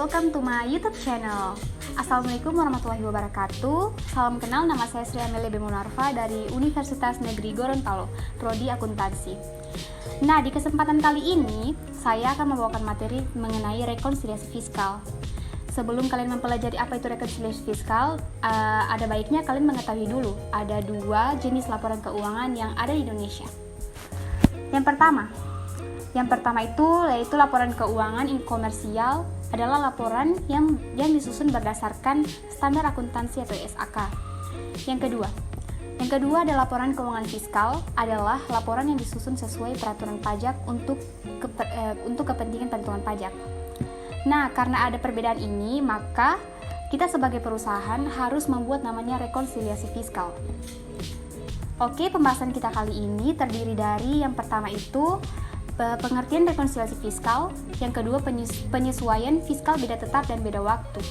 welcome to my YouTube channel. Assalamualaikum warahmatullahi wabarakatuh. Salam kenal, nama saya Sri Amelia B. Munarfa dari Universitas Negeri Gorontalo, Prodi Akuntansi. Nah, di kesempatan kali ini, saya akan membawakan materi mengenai rekonsiliasi fiskal. Sebelum kalian mempelajari apa itu rekonsiliasi fiskal, ada baiknya kalian mengetahui dulu, ada dua jenis laporan keuangan yang ada di Indonesia. Yang pertama itu yaitu laporan keuangan komersial adalah laporan yang disusun berdasarkan standar akuntansi atau SAK. Yang kedua adalah laporan keuangan fiskal adalah laporan yang disusun sesuai peraturan pajak untuk kepentingan perhitungan pajak. Nah, karena ada perbedaan ini, maka kita sebagai perusahaan harus membuat namanya rekonsiliasi fiskal. Oke, pembahasan kita kali ini terdiri dari yang pertama itu pengertian rekonsiliasi fiskal, yang kedua penyesuaian fiskal beda tetap dan beda waktu,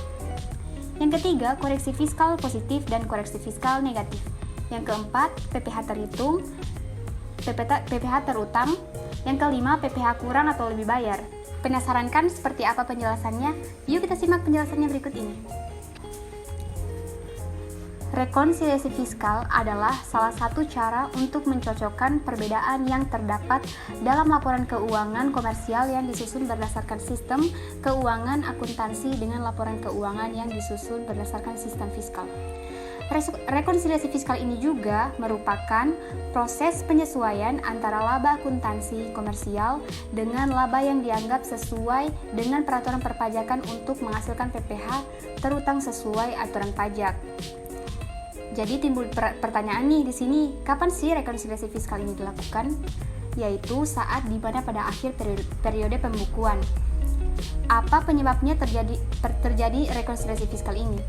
yang ketiga koreksi fiskal positif dan koreksi fiskal negatif, yang keempat PPh terhitung, PPh terutang, yang kelima PPh kurang atau lebih bayar. Penasaran kan seperti apa penjelasannya? Yuk kita simak penjelasannya berikut ini. Rekonsiliasi fiskal adalah salah satu cara untuk mencocokkan perbedaan yang terdapat dalam laporan keuangan komersial yang disusun berdasarkan sistem keuangan akuntansi dengan laporan keuangan yang disusun berdasarkan sistem fiskal. Rekonsiliasi fiskal ini juga merupakan proses penyesuaian antara laba akuntansi komersial dengan laba yang dianggap sesuai dengan peraturan perpajakan untuk menghasilkan PPh terutang sesuai aturan pajak. Jadi timbul pertanyaan nih di sini, kapan sih rekonsiliasi fiskal ini dilakukan? Yaitu saat dimana pada akhir periode pembukuan. Apa penyebabnya terjadi rekonsiliasi fiskal ini?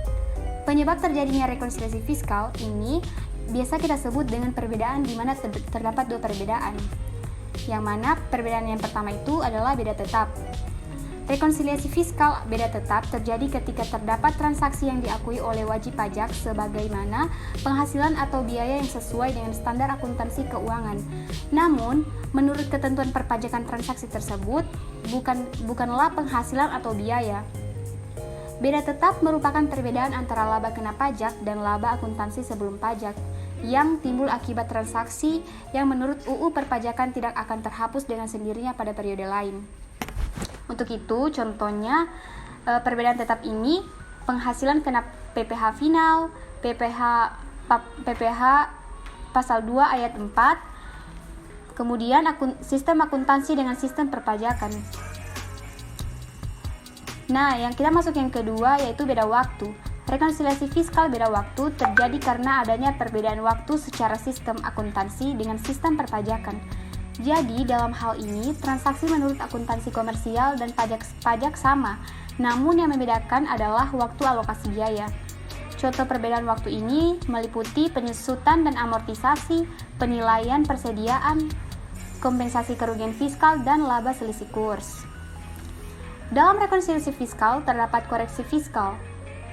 Penyebab terjadinya rekonsiliasi fiskal ini biasa kita sebut dengan perbedaan di mana terdapat dua perbedaan. Yang mana perbedaan yang pertama itu adalah beda tetap. Rekonsiliasi fiskal beda tetap terjadi ketika terdapat transaksi yang diakui oleh wajib pajak sebagaimana penghasilan atau biaya yang sesuai dengan standar akuntansi keuangan. Namun, menurut ketentuan perpajakan transaksi tersebut, bukanlah penghasilan atau biaya. Beda tetap merupakan perbedaan antara laba kena pajak dan laba akuntansi sebelum pajak yang timbul akibat transaksi yang menurut UU Perpajakan tidak akan terhapus dengan sendirinya pada periode lain. Untuk itu, contohnya perbedaan tetap ini penghasilan kena PPh final, PPh pasal 2 ayat 4, kemudian sistem akuntansi dengan sistem perpajakan. Nah, yang kita masuk yang kedua yaitu beda waktu. Rekonsiliasi fiskal beda waktu terjadi karena adanya perbedaan waktu secara sistem akuntansi dengan sistem perpajakan. Jadi, dalam hal ini, transaksi menurut akuntansi komersial dan pajak sama, namun yang membedakan adalah waktu alokasi biaya. Contoh perbedaan waktu ini meliputi penyusutan dan amortisasi, penilaian persediaan, kompensasi kerugian fiskal, dan laba selisih kurs. Dalam rekonsiliasi fiskal, terdapat koreksi fiskal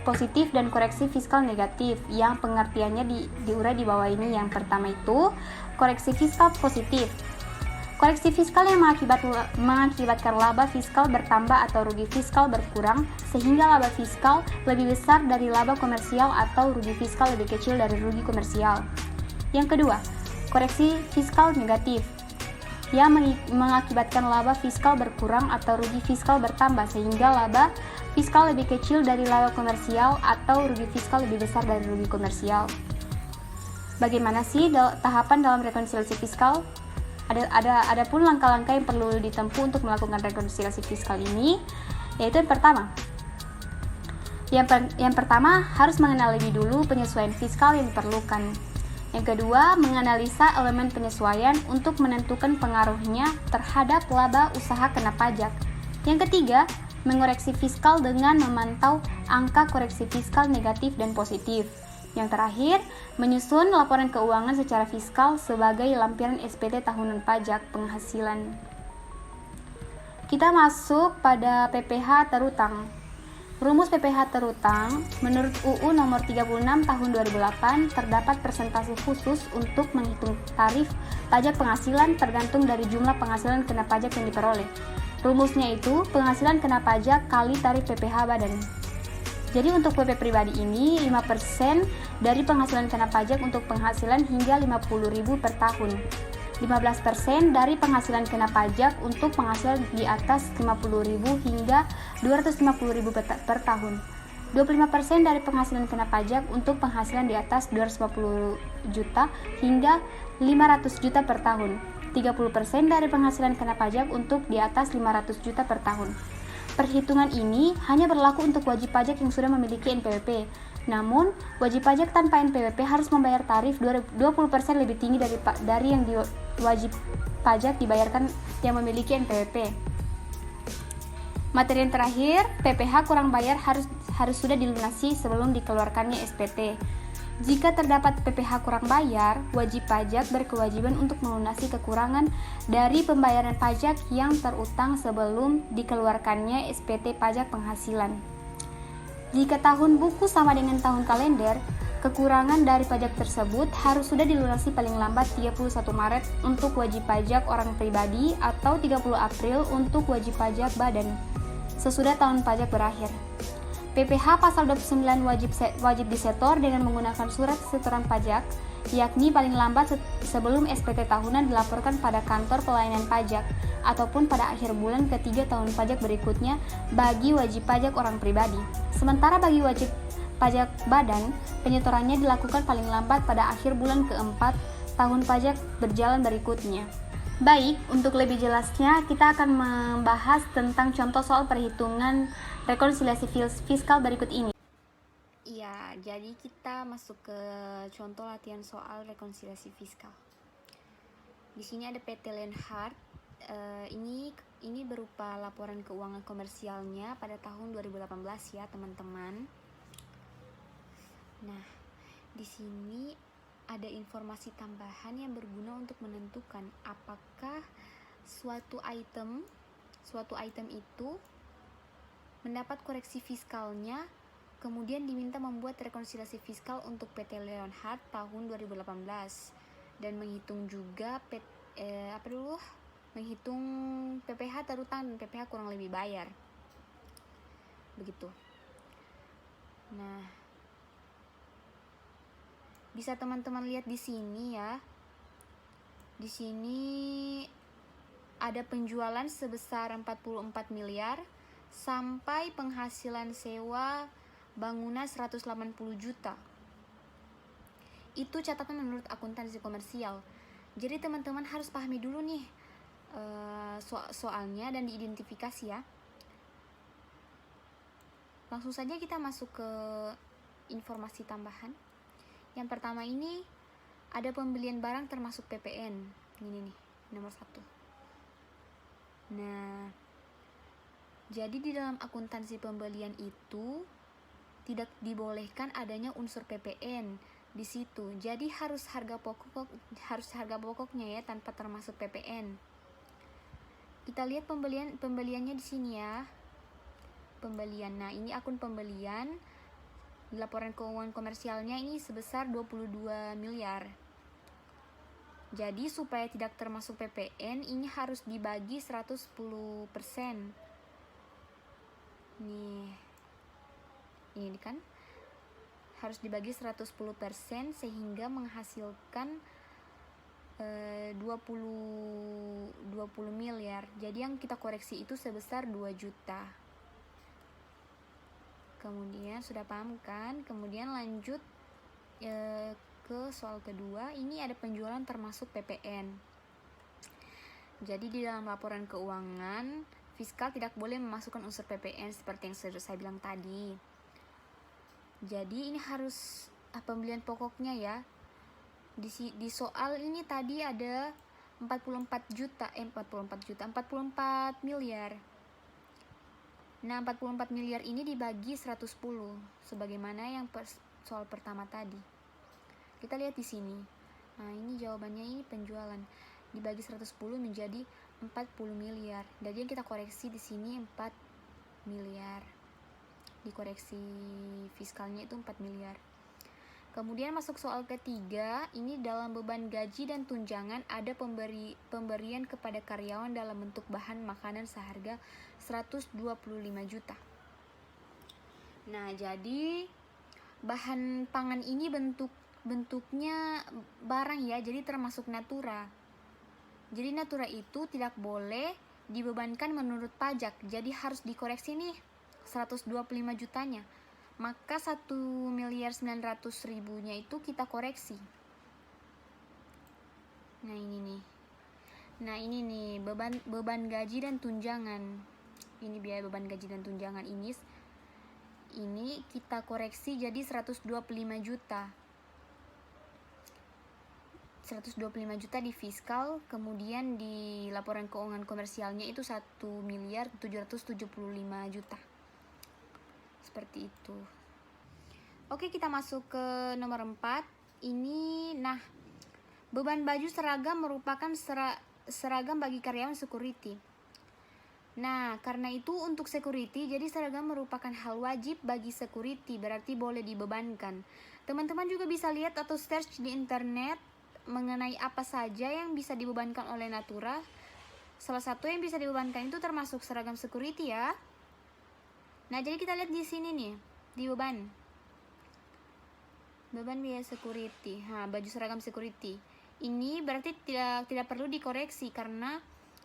positif dan koreksi fiskal negatif, yang pengertiannya diurai di bawah ini. Yang pertama itu, koreksi fiskal positif. Koreksi fiskal yang mengakibatkan laba fiskal bertambah atau rugi fiskal berkurang sehingga laba fiskal lebih besar dari laba komersial atau rugi fiskal lebih kecil dari rugi komersial. Yang kedua, koreksi fiskal negatif yang mengakibatkan laba fiskal berkurang atau rugi fiskal bertambah sehingga laba fiskal lebih kecil dari laba komersial atau rugi fiskal lebih besar dari rugi komersial. Bagaimana sih tahapan dalam rekonsiliasi fiskal? Ada pun langkah-langkah yang perlu ditempuh untuk melakukan rekonsiliasi fiskal ini, yaitu yang pertama harus mengenal lebih dulu penyesuaian fiskal yang diperlukan. Yang kedua, menganalisa elemen penyesuaian untuk menentukan pengaruhnya terhadap laba usaha kena pajak. Yang ketiga, mengoreksi fiskal dengan memantau angka koreksi fiskal negatif dan positif. Yang terakhir, menyusun laporan keuangan secara fiskal sebagai lampiran SPT tahunan pajak penghasilan. Kita masuk pada PPh terutang. Rumus PPh terutang, menurut UU nomor 36 tahun 2008, terdapat persentase khusus untuk menghitung tarif pajak penghasilan tergantung dari jumlah penghasilan kena pajak yang diperoleh. Rumusnya itu penghasilan kena pajak kali tarif PPh badan. Jadi untuk PP pribadi ini 5% dari penghasilan kena pajak untuk penghasilan hingga 50.000 per tahun. 15% dari penghasilan kena pajak untuk penghasilan di atas 50.000 hingga 250.000 per tahun. 25% dari penghasilan kena pajak untuk penghasilan di atas 250 juta hingga 500 juta per tahun. 30% dari penghasilan kena pajak untuk di atas 500 juta per tahun. Perhitungan ini hanya berlaku untuk wajib pajak yang sudah memiliki NPWP. Namun, wajib pajak tanpa NPWP harus membayar tarif 20% lebih tinggi dari yang wajib pajak dibayarkan yang memiliki NPWP. Materi yang terakhir, PPh kurang bayar harus sudah dilunasi sebelum dikeluarkannya SPT. Jika terdapat PPh kurang bayar, wajib pajak berkewajiban untuk melunasi kekurangan dari pembayaran pajak yang terutang sebelum dikeluarkannya SPT pajak penghasilan. Jika tahun buku sama dengan tahun kalender, kekurangan dari pajak tersebut harus sudah dilunasi paling lambat 31 Maret untuk wajib pajak orang pribadi atau 30 April untuk wajib pajak badan, sesudah tahun pajak berakhir. PPh pasal 29 wajib disetor dengan menggunakan surat setoran pajak, yakni paling lambat sebelum SPT tahunan dilaporkan pada kantor pelayanan pajak ataupun pada akhir bulan ketiga tahun pajak berikutnya bagi wajib pajak orang pribadi. Sementara bagi wajib pajak badan, penyetorannya dilakukan paling lambat pada akhir bulan keempat tahun pajak berjalan berikutnya. Baik, untuk lebih jelasnya kita akan membahas tentang contoh soal perhitungan rekonsiliasi fiskal berikut ini. Ya, jadi kita masuk ke contoh latihan soal rekonsiliasi fiskal. Di sini ada PT Lenhart. Ini berupa laporan keuangan komersialnya pada tahun 2018 ya, teman-teman. Nah, di sini ada informasi tambahan yang berguna untuk menentukan apakah suatu item itu mendapat koreksi fiskalnya, kemudian diminta membuat rekonsiliasi fiskal untuk PT Lenhart tahun 2018 dan menghitung juga menghitung PPh terutang dan PPh kurang lebih bayar. Begitu. Nah, bisa teman-teman lihat di sini ya. Di sini ada penjualan sebesar 44 miliar sampai penghasilan sewa bangunan 180 juta. Itu catatan menurut akuntansi komersial. Jadi teman-teman harus pahami dulu nih soalnya dan diidentifikasi ya. Langsung saja kita masuk ke informasi tambahan. Yang pertama ini ada pembelian barang termasuk PPN. Ini nih, nomor 1. Nah, jadi di dalam akuntansi pembelian itu tidak dibolehkan adanya unsur PPN di situ. Jadi harus harga pokoknya ya tanpa termasuk PPN. Kita lihat pembeliannya di sini ya. Pembelian. Nah, ini akun pembelian. Laporan keuangan komersialnya ini sebesar 22 miliar. Jadi supaya tidak termasuk PPN ini harus dibagi 110%. Ini kan harus dibagi 110% sehingga menghasilkan 20 miliar. Jadi yang kita koreksi itu sebesar 2 juta. Kemudian sudah paham kan? Kemudian lanjut ke soal kedua. Ini ada penjualan termasuk PPN. Jadi di dalam laporan keuangan fiskal tidak boleh memasukkan unsur PPN seperti yang sudah saya bilang tadi. Jadi ini harus pembelian pokoknya ya. Di soal ini tadi ada 44 miliar. Nah, 44 miliar ini dibagi 110 sebagaimana yang soal pertama tadi. Kita lihat di sini. Nah, ini jawabannya ini penjualan dibagi 110 menjadi 40 miliar. Jadi yang kita koreksi di sini 4 miliar. Dikoreksi fiskalnya itu 4 miliar. Kemudian masuk soal ketiga, ini dalam beban gaji dan tunjangan ada pemberian kepada karyawan dalam bentuk bahan makanan seharga 125 juta. Nah, jadi bahan pangan ini bentuknya barang ya, jadi termasuk natura. Jadi natura itu tidak boleh dibebankan menurut pajak, jadi harus dikoreksi nih 125 jutanya. Maka 1.900.000-nya itu kita koreksi. Nah ini nih beban gaji dan tunjangan. Ini biaya beban gaji dan tunjangan ini kita koreksi jadi 125 juta. 125 juta di fiskal, kemudian di laporan keuangan komersialnya itu 1.775 juta. Seperti itu. Oke, kita masuk ke nomor 4. Ini beban baju seragam merupakan seragam bagi karyawan security. Nah, karena itu untuk security, jadi seragam merupakan hal wajib bagi security, berarti boleh dibebankan. Teman-teman juga bisa lihat atau search di internet mengenai apa saja yang bisa dibebankan oleh natura. Salah satu yang bisa dibebankan itu termasuk seragam security ya. Nah, jadi kita lihat di sini nih, di beban biaya security. Baju seragam security. Ini berarti tidak perlu dikoreksi karena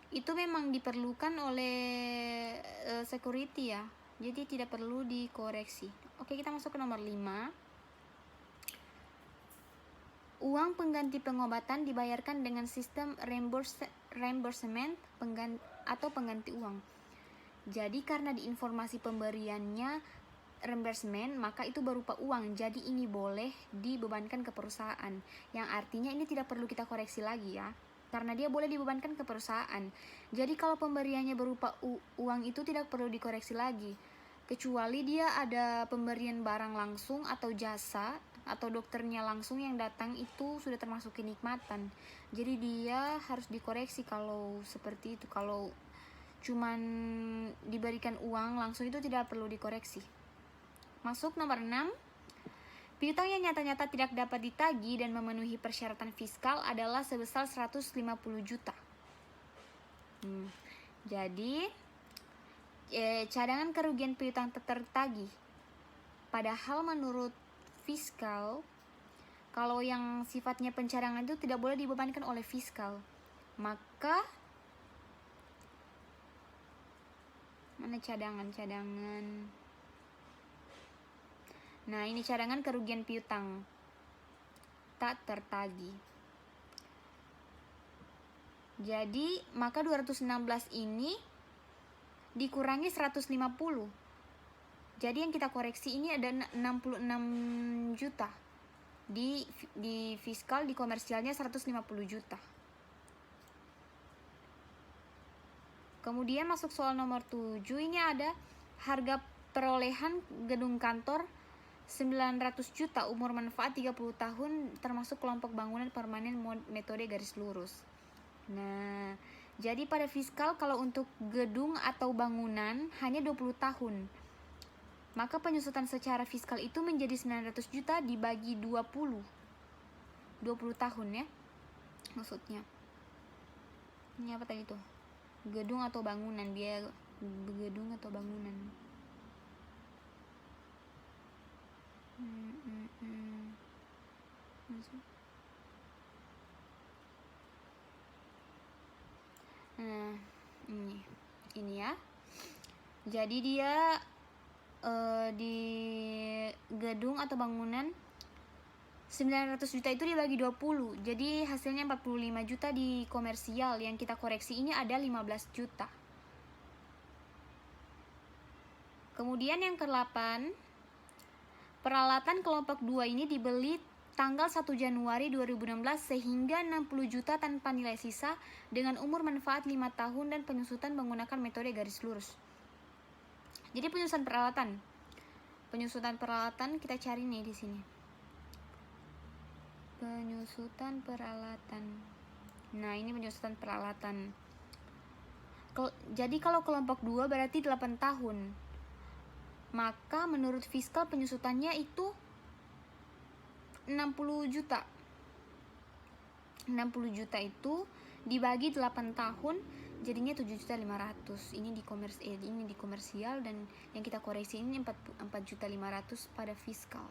itu memang diperlukan oleh security ya. Jadi tidak perlu dikoreksi. Oke, kita masuk ke nomor 5. Uang pengganti pengobatan dibayarkan dengan sistem reimbursement atau pengganti uang. Jadi karena di informasi pemberiannya reimbursement, maka itu berupa uang. Jadi ini boleh dibebankan ke perusahaan. Yang artinya ini tidak perlu kita koreksi lagi ya. Karena dia boleh dibebankan ke perusahaan. Jadi kalau pemberiannya berupa uang itu tidak perlu dikoreksi lagi. Kecuali dia ada pemberian barang langsung atau jasa atau dokternya langsung yang datang, itu sudah termasuk kenikmatan. Jadi dia harus dikoreksi kalau seperti itu. Kalau cuman diberikan uang langsung itu tidak perlu dikoreksi. Masuk nomor 6. Piutang yang nyata-nyata tidak dapat ditagih dan memenuhi persyaratan fiskal adalah sebesar 150 juta. Jadi cadangan kerugian piutang tertagih. Padahal menurut fiskal, kalau yang sifatnya pencadangan itu tidak boleh dibebankan oleh fiskal. Maka mana cadangan? Nah, ini cadangan kerugian piutang tak tertagih. Jadi, maka 216 ini dikurangi 150. Jadi yang kita koreksi ini ada 66 juta. Di fiskal, di komersialnya 150 juta. Kemudian masuk soal nomor 7, ini ada harga perolehan gedung kantor 900 juta, umur manfaat 30 tahun, termasuk kelompok bangunan permanen metode garis lurus. Nah, jadi pada fiskal kalau untuk gedung atau bangunan hanya 20 tahun. Maka penyusutan secara fiskal itu menjadi 900 juta dibagi 20 tahun ya. Maksudnya. Ini apa tadi tuh? Gedung atau bangunan, biaya gedung atau bangunan. Nah, ini ya. Jadi dia di gedung atau bangunan 900 juta itu dibagi 20. Jadi hasilnya 45 juta di komersial. Yang kita koreksi ini ada 15 juta. Kemudian yang ke-8, peralatan kelompok 2 ini dibeli tanggal 1 Januari 2016 sehingga 60 juta tanpa nilai sisa dengan umur manfaat 5 tahun dan penyusutan menggunakan metode garis lurus. Jadi penyusutan peralatan kita cari nih di sini. Penyusutan peralatan. Nah, ini penyusutan peralatan. Jadi kalau kelompok 2 berarti 8 tahun. Maka menurut fiskal penyusutannya itu 60 juta. 60 juta itu dibagi 8 tahun jadinya 7.500.000. Ini di komersial, dan yang kita koreksi ini 4.500.000 pada fiskal.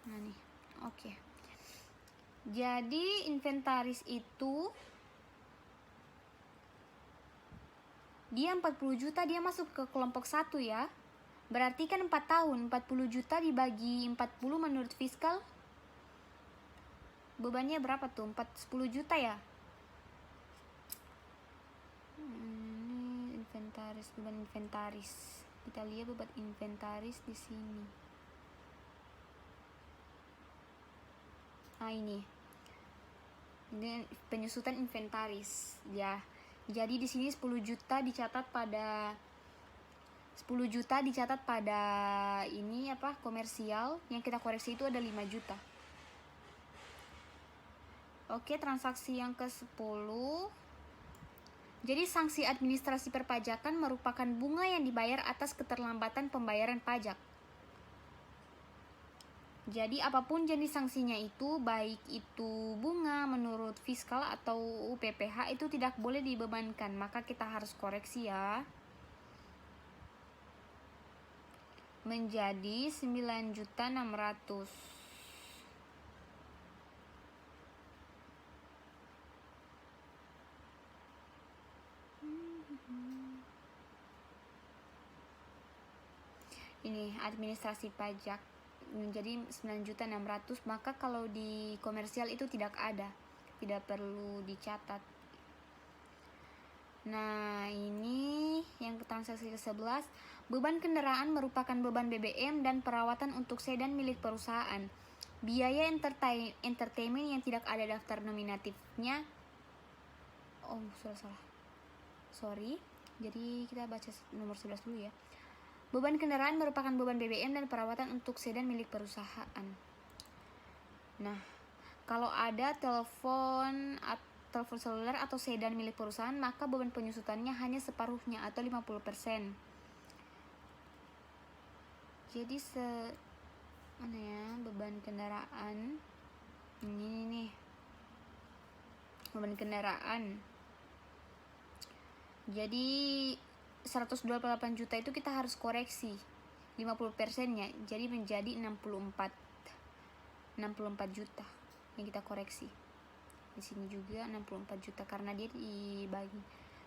Nah nih, oke. Jadi inventaris itu dia 40 juta, dia masuk ke kelompok 1 ya. Berarti kan 4 tahun, 40 juta dibagi 40 menurut fiskal bebannya berapa tuh? 10 juta ya. Ini inventaris, beban inventaris. Kita lihat beban inventaris di sini. Nah ini penyusutan inventaris ya. Jadi di sini 10 juta dicatat pada ini komersial. Yang kita koreksi itu ada 5 juta. Oke, transaksi yang ke-10. Jadi sanksi administrasi perpajakan merupakan bunga yang dibayar atas keterlambatan pembayaran pajak. Jadi apapun jenis sanksinya itu, baik itu bunga menurut fiskal atau UPPH, itu tidak boleh dibebankan. Maka kita harus koreksi ya. Menjadi 9.600.000. Ini administrasi pajak menjadi 9.600.000. Maka kalau di komersial itu tidak ada, tidak perlu dicatat. Nah ini yang transaksi ke-11. Beban kendaraan merupakan beban BBM dan perawatan untuk sedan milik perusahaan. Biaya entertainment yang tidak ada daftar nominatifnya. Oh salah. Sorry. Jadi kita baca nomor 11 dulu ya. Beban kendaraan merupakan beban BBM dan perawatan untuk sedan milik perusahaan. Nah, kalau ada telepon seluler atau sedan milik perusahaan, maka beban penyusutannya hanya separuhnya atau 50%. Jadi mana ya beban kendaraan? Ini nih. Beban kendaraan. Jadi 128 juta itu kita harus koreksi 50%-nya, jadi menjadi 64 juta yang kita koreksi. Di sini juga 64 juta karena dia dibagi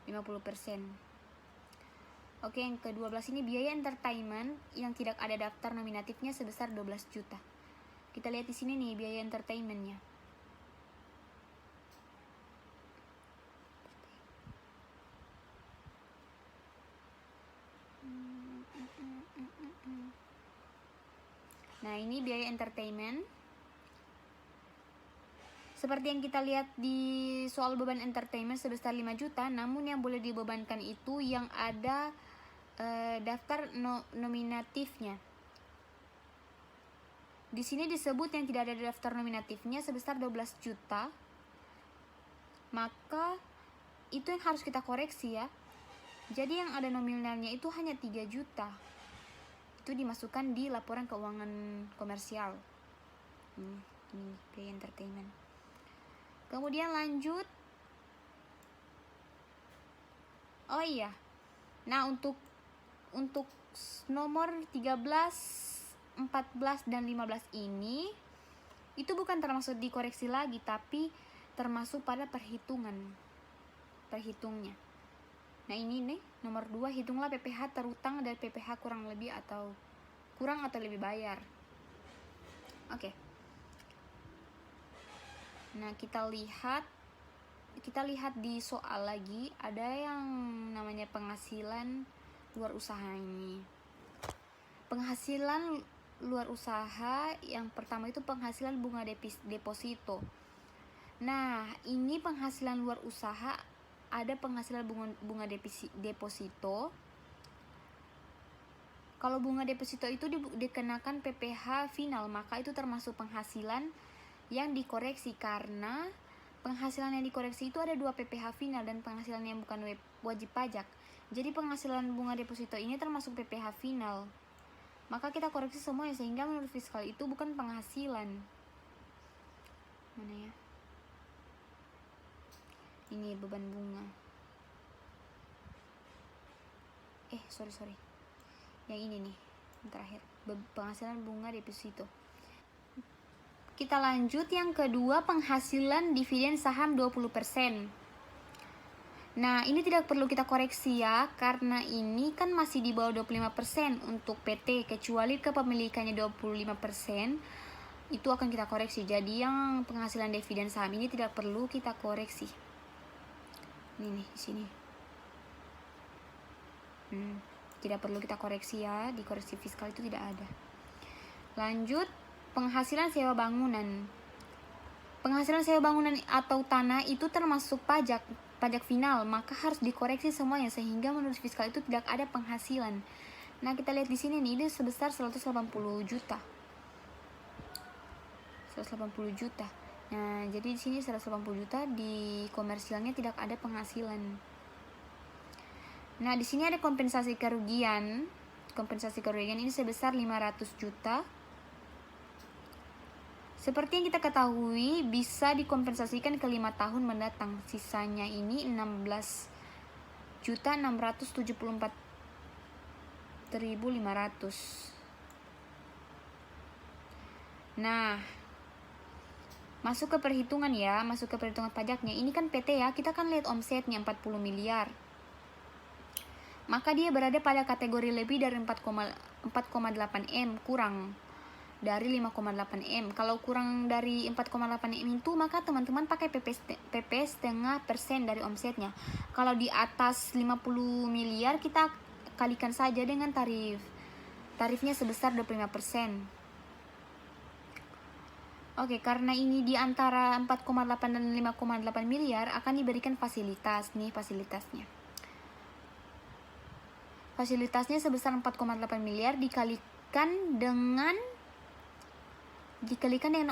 50%. Oke, yang ke-12 ini biaya entertainment yang tidak ada daftar nominatifnya sebesar 12 juta. Kita lihat di sini nih biaya entertainmentnya. Nah ini biaya entertainment. Seperti yang kita lihat di soal beban entertainment sebesar 5 juta, namun yang boleh dibebankan itu yang ada daftar nominatifnya. Di sini disebut yang tidak ada daftar nominatifnya sebesar 12 juta. Maka itu yang harus kita koreksi ya. Jadi yang ada nominalnya itu hanya 3 juta. Itu dimasukkan di laporan keuangan komersial. Ini biaya entertainment. Kemudian lanjut. Oh iya. Nah, untuk nomor 13, 14 dan 15 ini itu bukan termasuk dikoreksi lagi, tapi termasuk pada perhitungnya. Nah ini nih nomor 2, hitunglah PPh terutang dan PPh kurang atau lebih bayar. Oke. Nah kita lihat di soal lagi ada yang namanya penghasilan luar usaha ini. Penghasilan luar usaha yang pertama itu penghasilan bunga deposito. Nah ini penghasilan luar usaha, ada penghasilan bunga deposito. Kalau bunga deposito itu dikenakan PPh final, maka itu termasuk penghasilan yang dikoreksi, karena penghasilan yang dikoreksi itu ada 2 PPh final dan penghasilan yang bukan wajib pajak. Jadi penghasilan bunga deposito ini termasuk PPh final. maka kita koreksi semuanya sehingga menurut fiskal itu bukan penghasilan. Mana ya? Ini beban bunga. Sorry. Yang ini nih, yang terakhir. Penghasilan bunga deposito. Kita lanjut yang kedua, penghasilan dividen saham 20%. Nah, ini tidak perlu kita koreksi ya, karena ini kan masih di bawah 25% untuk PT, kecuali kepemilikannya 25%, itu akan kita koreksi. Jadi yang penghasilan dividen saham ini tidak perlu kita koreksi. Ini nih, di sini. Tidak perlu kita koreksi ya, di koreksi fiskal itu tidak ada. Lanjut, penghasilan sewa bangunan. Penghasilan sewa bangunan atau tanah itu termasuk pajak final, maka harus dikoreksi semuanya sehingga menurut fiskal itu tidak ada penghasilan. Nah, kita lihat di sini nih, ini sebesar 180 juta. 180 juta. Nah, jadi di sini 180 juta, di komersialnya tidak ada penghasilan. Nah, di sini ada kompensasi kerugian. Kompensasi kerugian ini sebesar 500 juta. Seperti yang kita ketahui, bisa dikompensasikan ke 5 tahun mendatang. Sisanya ini 16.674.500. Nah, masuk ke perhitungan ya, masuk ke perhitungan pajaknya. Ini kan PT ya, kita kan lihat omsetnya 40 miliar. Maka dia berada pada kategori lebih dari 4,8 M, kurang dari 5,8 M. Kalau kurang dari 4,8 M itu, maka teman-teman pakai PP setengah persen dari omsetnya. Kalau di atas 50 miliar, kita kalikan saja dengan tarifnya sebesar 25%. Oke, karena ini di antara 4,8 dan 5,8 miliar akan diberikan fasilitas. Nih fasilitasnya. Fasilitasnya sebesar 4,8 miliar dikalikan dengan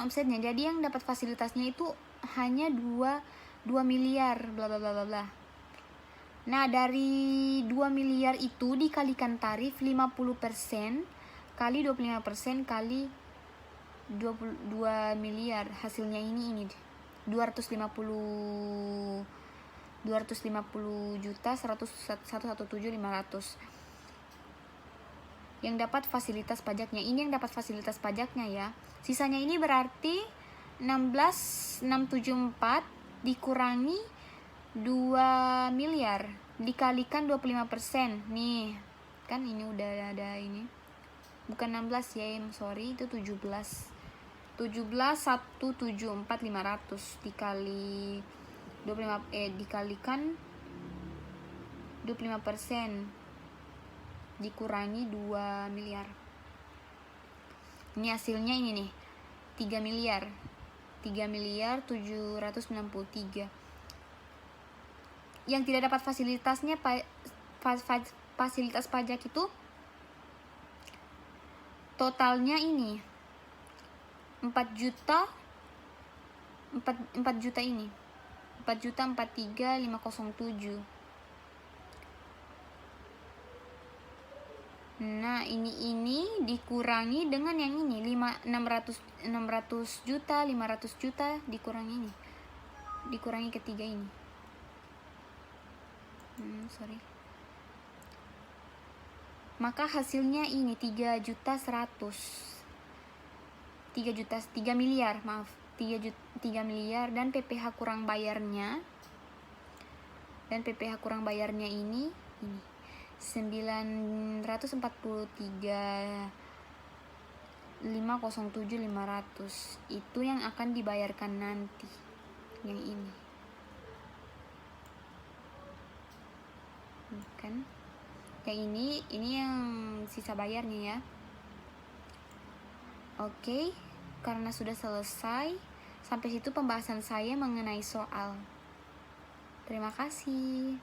omsetnya. Jadi yang dapat fasilitasnya itu hanya 2 miliar bla bla bla bla. Nah, dari 2 miliar itu dikalikan tarif 50% kali 25% kali 22 miliar. Hasilnya ini 250 juta 117.500. Yang dapat fasilitas pajaknya. Ini yang dapat fasilitas pajaknya ya. Sisanya ini berarti 16.674 dikurangi 2 miliar dikalikan 25%. Nih, kan ini udah ada ini. Bukan 16 ya, sorry, itu 17. 17.174.500 dikali 25 dikalikan 25% dikurangi 2 miliar. Ini hasilnya ini nih, 3 miliar 793. Yang tidak dapat fasilitasnya fasilitas pajak itu totalnya ini 4 juta ini 4.043.507. Nah, ini dikurangi dengan yang ini 600 juta, 500 juta dikurangi ini. Dikurangi ketiga ini. Maka hasilnya ini 3 miliar, maaf. 3 miliar dan PPh kurang bayarnya. Ini 943.507.500. Itu yang akan dibayarkan nanti. Yang ini. Kan? Yang ini yang sisa bayarnya ya. Oke, karena sudah selesai, sampai situ pembahasan saya mengenai soal. Terima kasih.